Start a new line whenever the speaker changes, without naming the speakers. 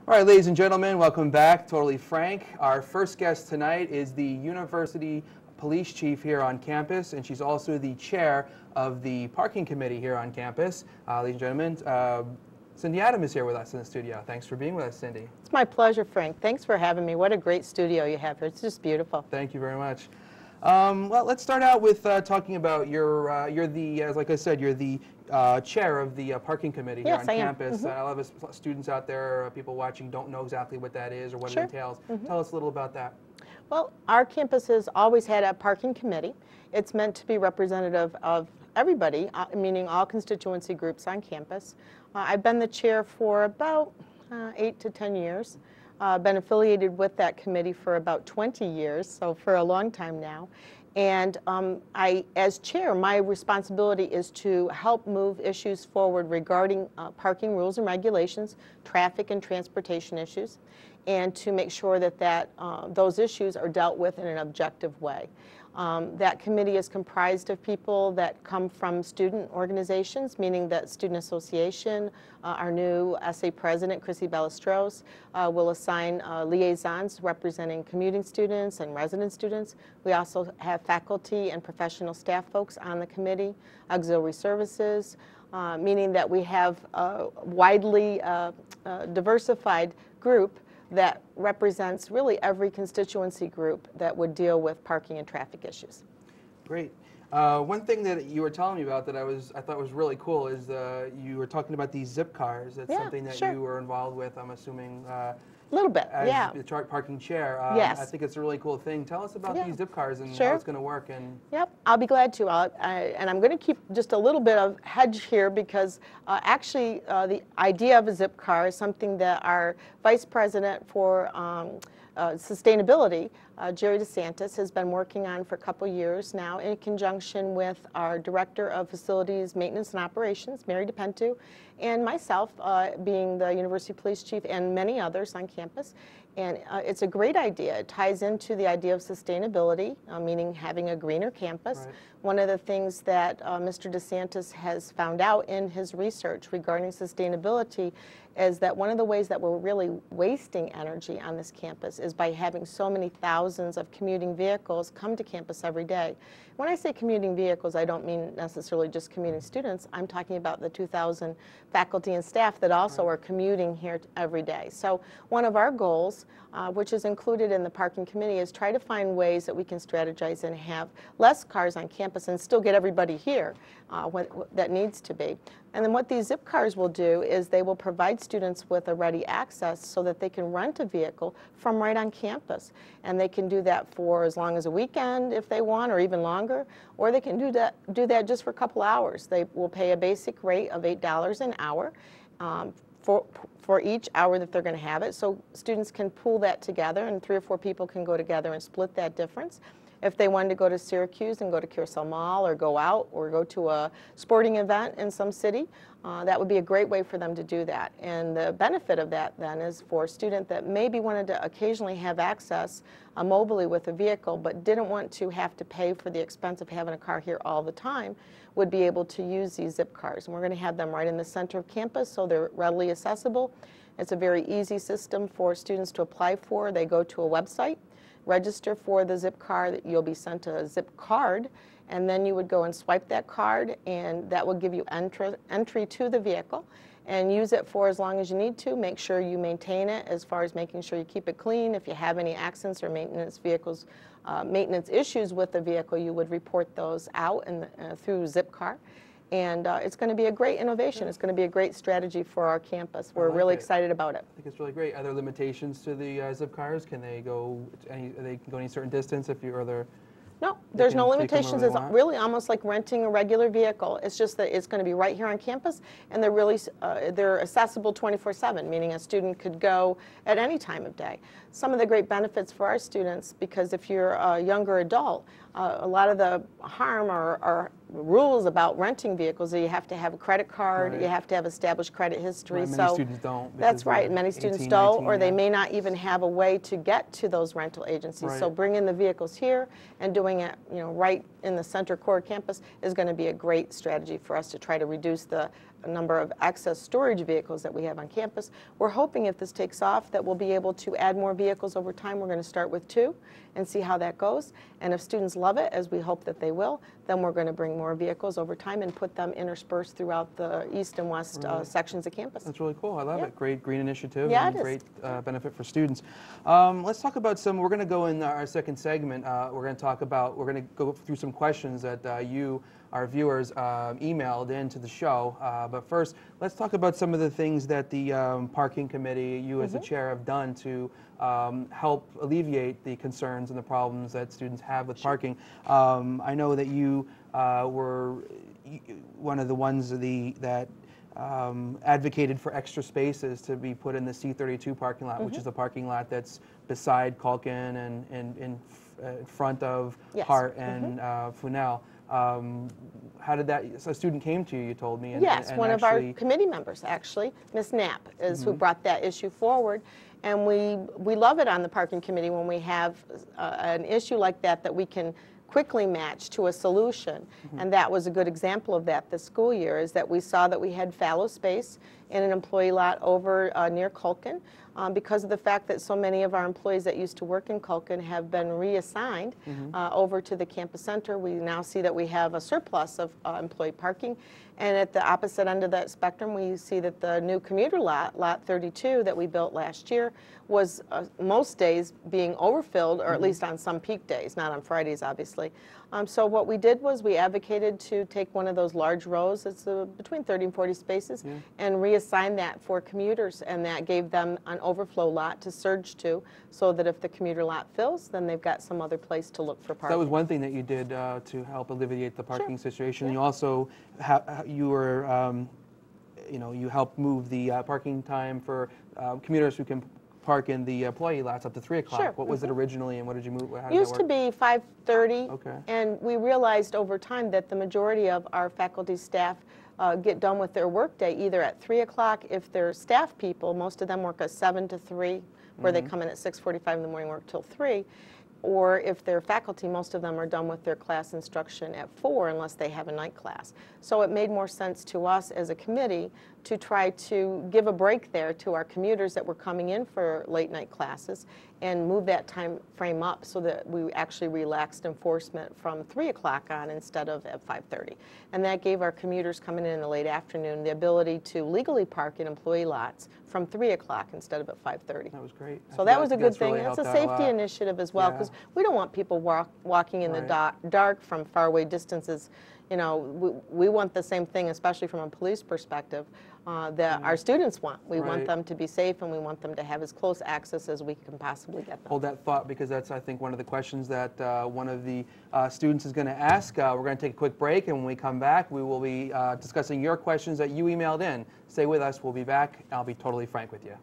All right, ladies and gentlemen, welcome back. Totally Frank. Our first guest tonight is the University Police Chief here on campus, and she's also the chair of the parking committee here on campus. Ladies and gentlemen, Cindy Adam is here with us in the studio. Thanks for being with us, Cindy.
It's my pleasure, Frank. Thanks for having me. What a great studio you have here. It's just beautiful.
Thank you very much. Well, let's start out with talking about you're the, as like I said, you're the chair of the parking committee here on campus. A lot of us students out there, people watching, don't know exactly what that is or what it entails. Tell us a little about that.
Well, our campus has always had a parking committee. It's meant to be representative of everybody, meaning all constituency groups on campus. I've been the chair for about 8 to 10 years. Been affiliated with that committee for about 20 years, so for a long time now. And as chair, my responsibility is to help move issues forward regarding parking rules and regulations, traffic and transportation issues, and to make sure that, those issues are dealt with in an objective way. That committee is comprised of people that come from student organizations, meaning that Student Association, our new SA president, Chrissy Ballestros, will assign liaisons representing commuting students and resident students. We also have faculty and professional staff folks on the committee, auxiliary services, meaning that we have a widely diversified group that represents really every constituency group that would deal with parking and traffic issues.
Great. One thing that you were telling me about that I thought was really cool is you were talking about these zip cars. That's something that you were involved with, I'm assuming.
A little bit,
as the parking chair.
Yes.
I think it's a really cool thing. Tell us about these zip cars and how it's going to work.
Yep, I'll be glad to. And I'm going to keep just a little bit of hedge here because actually the idea of a zip car is something that our Vice President for Sustainability, Jerry DeSantis, has been working on for a couple years now in conjunction with our Director of Facilities, Maintenance and Operations, Mary DePentu, and myself, being the University Police Chief, and many others on campus. And it's a great idea. It ties into the idea of sustainability, meaning having a greener campus. Right. One of the things that Mr. DeSantis has found out in his research regarding sustainability is that one of the ways that we're really wasting energy on this campus is by having so many thousands of commuting vehicles come to campus every day. When I say commuting vehicles, I don't mean necessarily just commuting students. I'm talking about the 2,000 faculty and staff that also are commuting here every day. So one of our goals, which is included in the parking committee, is try to find ways that we can strategize and have less cars on campus and still get everybody here that needs to be. And then what these zip cars will do is they will provide students with a ready access so that they can rent a vehicle from right on campus. And they can do that for as long as a weekend if they want, or even longer, or they can do that just for a couple hours. They will pay a basic rate of $8 an hour for each hour that they're going to have it. So students can pool that together, and 3 or 4 people can go together and split that difference. If they wanted to go to Syracuse and go to Carousel Mall or go out or go to a sporting event in some city, that would be a great way for them to do that. And the benefit of that then is for a student that maybe wanted to occasionally have access mobily with a vehicle but didn't want to have to pay for the expense of having a car here all the time, would be able to use these zip cars. And we're going to have them right in the center of campus so they're readily accessible. It's a very easy system for students to apply for. They go to a website, register for the zip car, you'll be sent a zip card, and then you would go and swipe that card, and that will give you entry to the vehicle, and use it for as long as you need to. Make sure you maintain it as far as making sure you keep it clean. If you have any accidents or maintenance issues with the vehicle, you would report those out through Zipcar. And it's going to be a great innovation. It's going to be a great strategy for our campus. We're really excited about it.
I think it's really great. Are there limitations to the zip cars? Can they go any certain distance if you're there?
No, there's no limitations. It's really almost like renting a regular vehicle. It's just that it's going to be right here on campus, and they're accessible 24/7, meaning a student could go at any time of day. Some of the great benefits for our students, because if you're a younger adult, a lot of the harm or rules about renting vehicles are you have to have a credit card, you have to have established credit history.
Right, many students don't.
That's right, many students don't, or they may not even have a way to get to those rental agencies. So bringing the vehicles here and doing it, right in the center core campus is going to be a great strategy for us to try to reduce the number of excess storage vehicles that we have on campus. We're hoping if this takes off that we'll be able to add more vehicles over time. We're going to start with 2 and see how that goes. And if students love it, as we hope that they will, then we're going to bring more vehicles over time and put them interspersed throughout the east and west sections of campus.
That's really cool. I love it. Great green initiative
and
great benefit for students. Let's talk about we're going to go in our second segment. We're going to go through some questions that you, our viewers, emailed into the show. But first, let's talk about some of the things that the parking committee, you as the chair, have done to help alleviate the concerns and the problems that students have with parking. I know that you were one of the ones that advocated for extra spaces to be put in the C32 parking lot, which is the parking lot that's beside Culkin and in front of Hart and Funel. How did that, so a student came to you, you told me.
Yes, one of our committee members, actually, Ms. Knapp, is who brought that issue forward. And we love it on the parking committee when we have an issue like that we can quickly match to a solution. And that was a good example of that this school year, is that we saw that we had fallow space in an employee lot over near Culkin. Because of the fact that so many of our employees that used to work in Culkin have been reassigned over to the campus center, we now see that we have a surplus of employee parking. And at the opposite end of that spectrum, we see that the new commuter lot, Lot 32, that we built last year, was most days being overfilled, or at least on some peak days, not on Fridays, obviously. So what we did was we advocated to take one of those large rows, it's between 30 and 40 spaces, and reassign that for commuters, and that gave them an overflow lot to surge to, so that if the commuter lot fills, then they've got some other place to look for parking.
That was one thing that you did to help alleviate the parking situation. You also, you helped move the parking time for commuters who can park in the employee lots up to 3 o'clock. What was it originally, and what did you move? How did
used
that
to
work?
be 5:30,
Okay.
And we realized over time that the majority of our faculty staff get done with their workday either at 3 o'clock. If they're staff people, most of them work a 7 to 3, where they come in at 6:45 in the morning, work till 3. Or if they're faculty, most of them are done with their class instruction at 4 unless they have a night class. So it made more sense to us as a committee to try to give a break there to our commuters that were coming in for late night classes and move that time frame up so that we actually relaxed enforcement from 3 o'clock on instead of at 5:30. And that gave our commuters coming in the late afternoon the ability to legally park in employee lots from 3 o'clock instead of at 5:30.
That was great.
So that was a good thing.
Really
It's a safety initiative as well, because we don't want people walking in the dark from faraway distances. You know, we want the same thing, especially from a police perspective, that our students want. We want them to be safe, and we want them to have as close access as we can possibly get them.
Hold that thought, because that's, I think, one of the questions that one of the students is going to ask. We're going to take a quick break, and when we come back, we will be discussing your questions that you emailed in. Stay with us. We'll be back. I'll be totally frank with you.